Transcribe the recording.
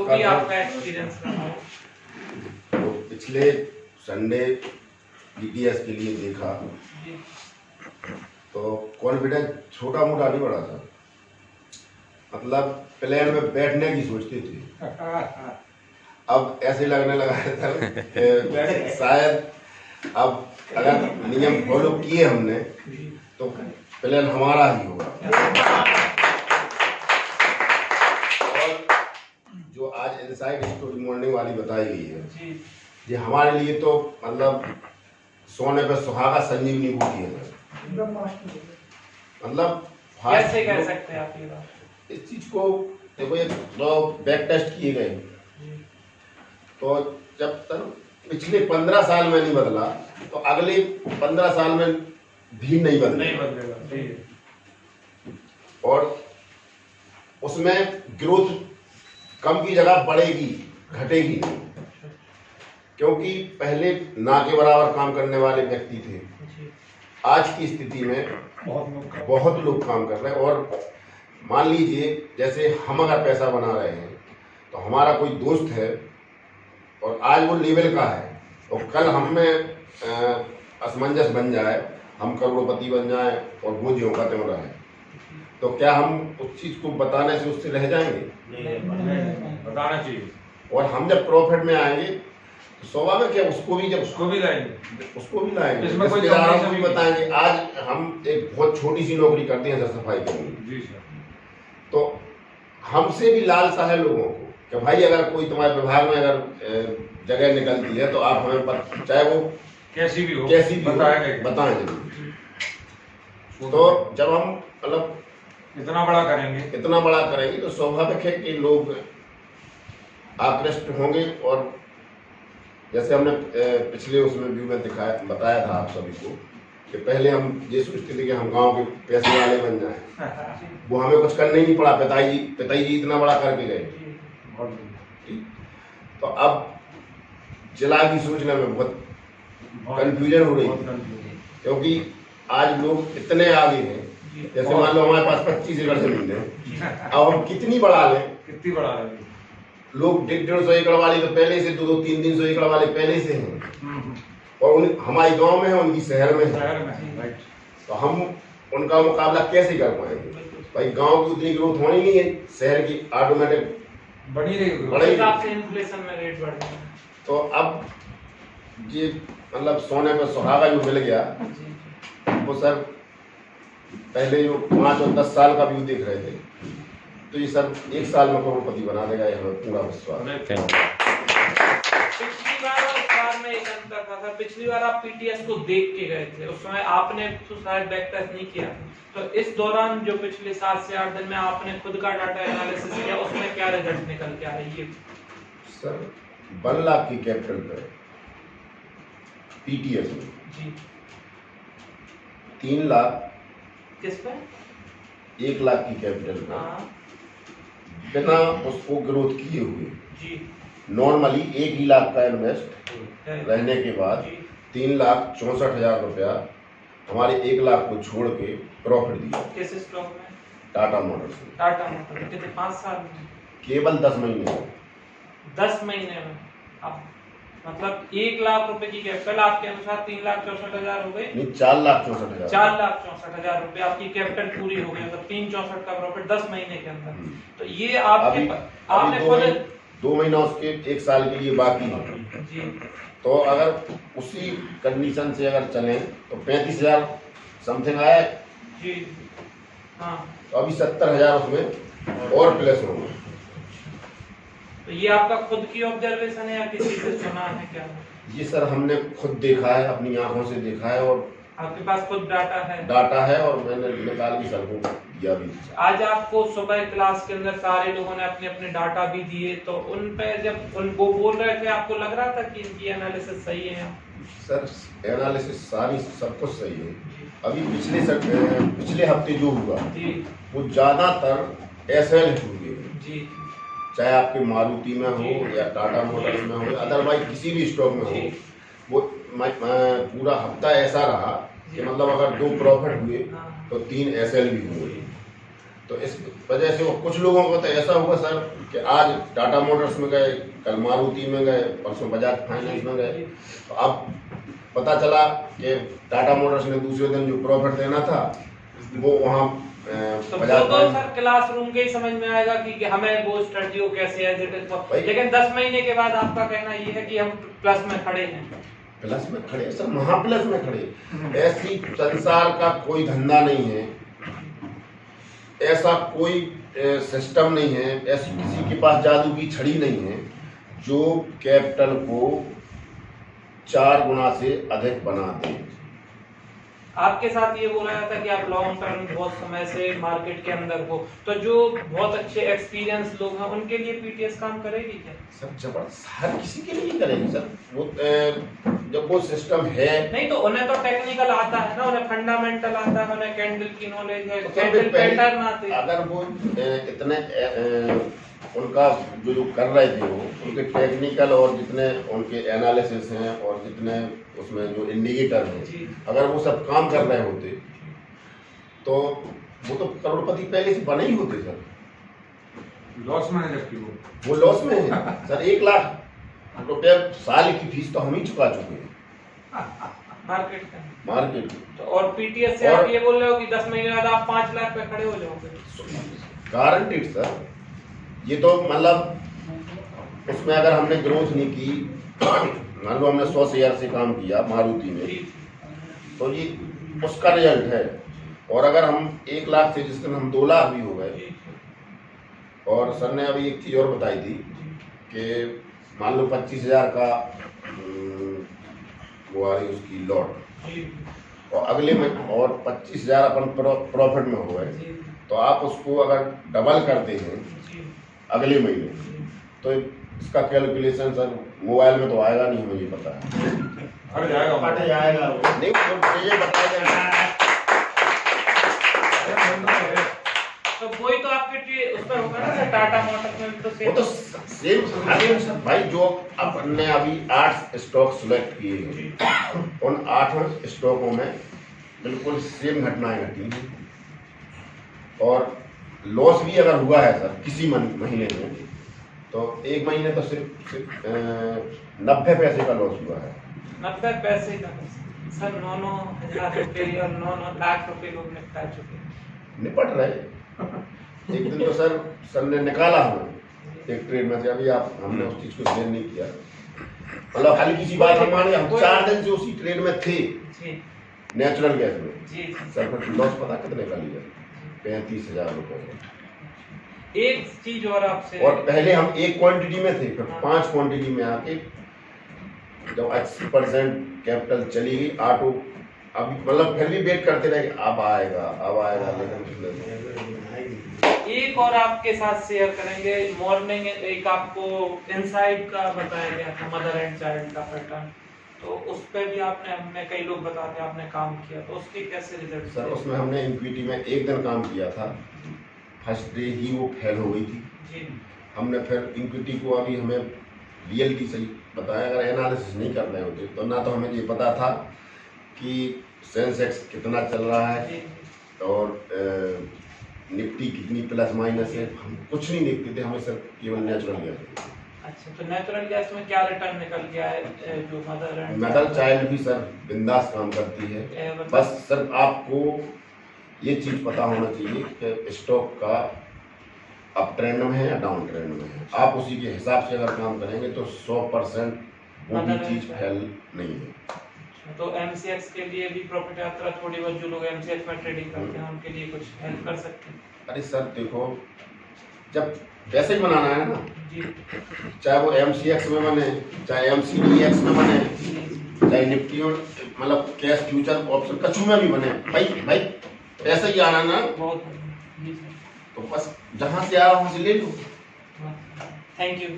जो भी आपका एक्सपीरियंस रहा हो। तो पिछले संडे डीटीएस के लिए देखा तो कॉन्फिडेंस छोटा मोटा नहीं बढ़ा था, मतलब प्लेन में बैठने की सोचती थी। अब ऐसे लगने लगा था कि शायद अब अगर नियम फॉलो किए हमने तो प्लेन हमारा ही होगा। और जो आज इनसाइड स्टोरी मॉर्निंग वाली बताई गई है, ये हमारे लिए तो मतलब सोने पे सुहागा संजीवनी बूटी है। मतलब कैसे कह सकते हैं आप ये बात? इस चीज को देखो, ये बैक टेस्ट किए गए तो जब तक पिछले 15 साल में नहीं बदला तो अगले 15 साल में भी नहीं बदलेगा। और उसमें ग्रोथ कम की जगह बढ़ेगी, घटेगी नहीं, क्योंकि पहले ना के बराबर काम करने वाले व्यक्ति थे, आज की स्थिति में बहुत लोग काम कर रहे हैं। और मान लीजिए जैसे हम अगर पैसा बना रहे हैं तो हमारा कोई दोस्त है और आज वो लेवल का है और कल हम में असमंजस बन जाए, हम करोड़पति बन जाए और वो ज्यों का त्यों रहे, तो क्या हम उस चीज को बताने से उससे रह जाएंगे? बताना चाहिए। और हम जब प्रॉफिट में आएंगे तो स्वाभाविक है उसको भी लाएंगे, इसमें कोई भी बताएंगे। आज हम एक बहुत छोटी सी नौकरी करते हैं सफाई कर्मी, तो हमसे भी लालसा है लोगों को कि भाई अगर कोई तुम्हारे विभाग में अगर जगह निकलती है तो आप हमें चाहे वो कैसी भी हो बताएं जरूर। तो जब हम मतलब इतना बड़ा करेंगे तो स्वाभाविक है कि लोग आकृष्ट होंगे। और जैसे हमने पिछले उसमें व्यू में बताया था आप सभी को कि पहले हम ये सोचते थे कि हम गांव के पैसे वाले बन जाएं, वो हमें कुछ करने ही नहीं पड़ा, पिताजी इतना बड़ा करके गए। तो अब जिला की सोचने में बहुत कंफ्यूजन हो रही है, क्योंकि आज लोग इतने आगे हैं। जैसे मान लो हमारे पास 25 एकड़ जमीन है, अब हम कितनी बढ़ा लें? लोग 150 एकड़ वाले तो पहले से 200-300 एकड़ वाले पहले से हैं, और हमारे गांव में है, उनकी शहर में है, तो हम उनका मुकाबला कैसे कर पाएंगे? भाई गांव की उतनी ग्रोथ होनी नहीं है, शहर की ऑटोमेटिक बढ़ेगी, इन्फ्लेशन में रेट बढ़ गया। तो अब ये मतलब सोने पर सुहागा जो मिल गया वो सर पहले जो 5 और 10 साल का व्यू देख रहे थे, तो ये सर 1 साल में करोड़पति बना देगा, ये हमें पूरा विश्वास है। पिछली बार और इस बार में एक अंतर था। पिछली बार आप पीटीएस को देख के गए थे, उस समय आपने तो शायद बैक टेस्ट नहीं किया, तो इस दौरान जो पिछले 7 से 8 दिन में आपने खुद का डाटा एनालिसिस किया, उसमें क्या रिजल्ट निकल के आ रही है? सर 1 लाख की कैपिटल पर पीटीएस में जी 3 लाख, किस पे? 1 लाख की कैपिटल पर बिना उसको ग्रोथ किए हुए जी नॉर्मली 1 ही लाख का इन्वेस्ट रहने के बाद 3,64,000 रुपया हमारे 1 लाख को छोड़ के प्रॉफिट दिया। किस स्टॉक में? टाटा मोटर्स में। टाटा मोटर्स कितने? 5 साल में? केवल 10 महीने में। 10 महीने में अब मतलब 1 लाख रुपए की कैपिटल आपके अनुसार 3,64,000 हो गई? नहीं, 4,64,000। 4,64,000 रुपए आपकी कैपिटल पूरी हो गई, मतलब 3,64 का प्रॉफिट 10 महीने के अंदर। तो ये आपने खुद 2 महीना उसके 1 साल के लिए बाकी है जी। तो अगर उसी कंडीशन से अगर चलें तो 35,000 समथिंग आया जी। हाँ, तो अभी 70,000 उसमें और प्लस होंगे। तो ये आपका खुद की ऑब्जर्वेशन है या किसी से सुना है क्या? ये सर हमने खुद देखा है, अपनी आंखों से देखा है, और आपके पास खुद डाटा है? और मैंने निकाल के सर को दिया भी। आज आपको सुबह क्लास के अंदर सारे लोगों ने अपने अपने डाटा भी दिए, तो उन पे जब उनको बोल रहे थे आपको लग रहा था कि इनकी एनालिसिस सही है? सर एनालिसिस सारी सब कुछ सही है। अभी पिछले हफ्ते जो हुआ वो ज्यादातर एसएल हुए जी, चाहे आपके मारुति में हो या टाटा मोटर्स में हो, अदरवाइज किसी भी स्टॉक में हो, वो पूरा हफ्ता ऐसा रहा कि मतलब अगर 2 प्रॉफिट हुए तो 3 एसएल भी हुए। तो इस वजह से वो कुछ लोगों को तो ऐसा हुआ सर कि आज टाटा मोटर्स में गए, कल मारुति में गए, परसों बजाज फाइनेंस में गए, तो अब पता चला कि टाटा मोटर्स ने दूसरे दिन जो प्रॉफिट देना था वो वहाँ तो सर क्लासरूम के ही समझ में आएगा कि हमें वो स्टडी कैसे है, लेकिन 10 महीने के बाद आपका कहना ये है कि हम प्लस में खड़े हैं। प्लस में खड़े सर, महा प्लस में खड़े। ऐसी संसार का कोई धंधा नहीं है, ऐसा कोई सिस्टम नहीं है, ऐसी किसी के पास जादू की छड़ी नहीं है जो कैपिटल को 4 गुना से अधिक बना दे। आपके साथ ये बोला जाता है कि आप लॉन्ग टर्म बहुत समय से मार्केट के अंदर हो, तो जो बहुत अच्छे एक्सपीरियंस लोग हैं उनके लिए पीटीएस काम करेगी क्या? सर जबरदस्त, हर किसी के लिए करेगी सर। वो जब वो सिस्टम है नहीं तो उन्हें तो टेक्निकल आता है ना, उन्हें फंडामेंटल आता है, उन्हें कैंडल की नॉलेज है, कैंडल पैटर्न आते हैं। अगर वो इतने उनका जो कर रहे थे वो उनके टेक्निकल और जितने उनके एनालिसिस हैं और जितने उसमें जो इंडिकेटर हैं, अगर वो सब काम कर रहे होते तो वो तो करोड़पति पहले से बने ही होते सर। लॉस में है, जबकि वो लॉस में है सर। 1 लाख रुपया साल की फीस तो हम ही चुका चुके हैं मार्केट। तो और पीटीएस से आप ये बोल रहे हो कि 10 महीने बाद आप 5 लाख पे खड़े हो जाओगे? Guaranteed sir. ये तो मतलब उसमें अगर हमने ग्रोथ नहीं की, मान लो हमने 100 शेयर से काम किया मारुति में, तो ये उसका रिजल्ट है। और अगर हम 1 लाख से जिस दिन हम 2 लाख भी हो गए, और सर ने अभी एक चीज़ और बताई थी कि मान लो 25,000 का वो आ रही उसकी लॉट, और अगले में और 25,000 अपन प्रॉफिट में हो गए, तो आप उसको अगर डबल करते हैं अगले महीने, तो इसका कैलकुलेशन सर मोबाइल में तो आएगा नहीं, मुझे पता है। हट जाएगा नहीं, तो ये बताया तो वही तो आपके उस पर होगा ना टाटा मोटर्स में तो वो तो सेम भाई। जो अपने अभी 8 स्टॉक सिलेक्ट किए हैं, उन 8 स्टॉकों में बिल्कुल सेम घटनाएं घटी हैं। और लॉस भी अगर हुआ है सर किसी महीने में, तो 1 महीने तो सिर्फ 90 पैसे का लॉस हुआ है। 90 पैसे का सर 9-9 हज़ार रुपये और 9-9 लाख रुपए लोग निपटा चुके हैं, निपट रहे। एक दिन तो सर ने निकाला हमें एक ट्रेड में से, अभी आप हमने उस चीज को शेयर नहीं किया, मतलब हल्की सी बात हमारे, हम 4 दिन से उसी ट्रेड में थे नेचुरल गैस में सर। फिर लॉस पता कितने का लिया? 35,000 रुपये। एक चीज और आपसे, और पहले हम 1 क्वांटिटी में थे, फिर 5 क्वांटिटी में आके जब 80% कैपिटल चली गई ऑटो, अब मतलब फिर भी वेट करते रहे अब आएगा, लेकिन एक और आपके साथ शेयर करेंगे। मॉर्निंग एक आपको इनसाइड का बताया गया था, मदर एंड चाइल्ड का पैटर्न, तो उस पर भी हमने कई लोग बताते हैं आपने काम किया, तो उसके कैसे रिजल्ट? सर उसमें हमने इक्विटी में 1 दिन काम किया था, फर्स्ट डे ही वो फेल हो गई थी जी। हमने फिर इक्विटी को अभी हमें रियलिटी सही बताया, अगर एनालिसिस नहीं कर रहे होते तो ना तो हमें ये पता था कि सेंसेक्स कितना चल रहा है और निफ्टी कितनी प्लस माइनस है, हम कुछ नहीं देखते थे, हमें सिर्फ केवल नेचुरल गैस। अच्छा, तो नेचुरल गैस में क्या रिटर्न निकल गया है? जो मदर चाइल्ड भी सर बिंदास काम करती है। बस सर आपको ये चीज पता होना चाहिए कि स्टॉक का अप ट्रेंड में है या डाउन ट्रेंड में है, आप उसी के हिसाब से अगर काम करेंगे तो 100% वो भी चीज फेल नहीं है। तो एमसीएक्स के लिए भी प्रॉफिट यात्रा थोड़ी बहुत जो लोग एमसीएक्स में ट्रेडिंग करते हैं उनके लिए कुछ हेल्प कर सकते हैं? अरे सर देखो, जब पैसे ही बनाना है ना जी, चाहे वो एमसीएक्स में बने, चाहे एमसीडीएक्स में बने, चाहे निफ्टी मतलब कैश फ्यूचर ऑप्शन कछु में भी बने, भाई पैसे ही आना ना, बहुत तो बस जहाँ से आ रहा वहाँ से ले लो। Thank you.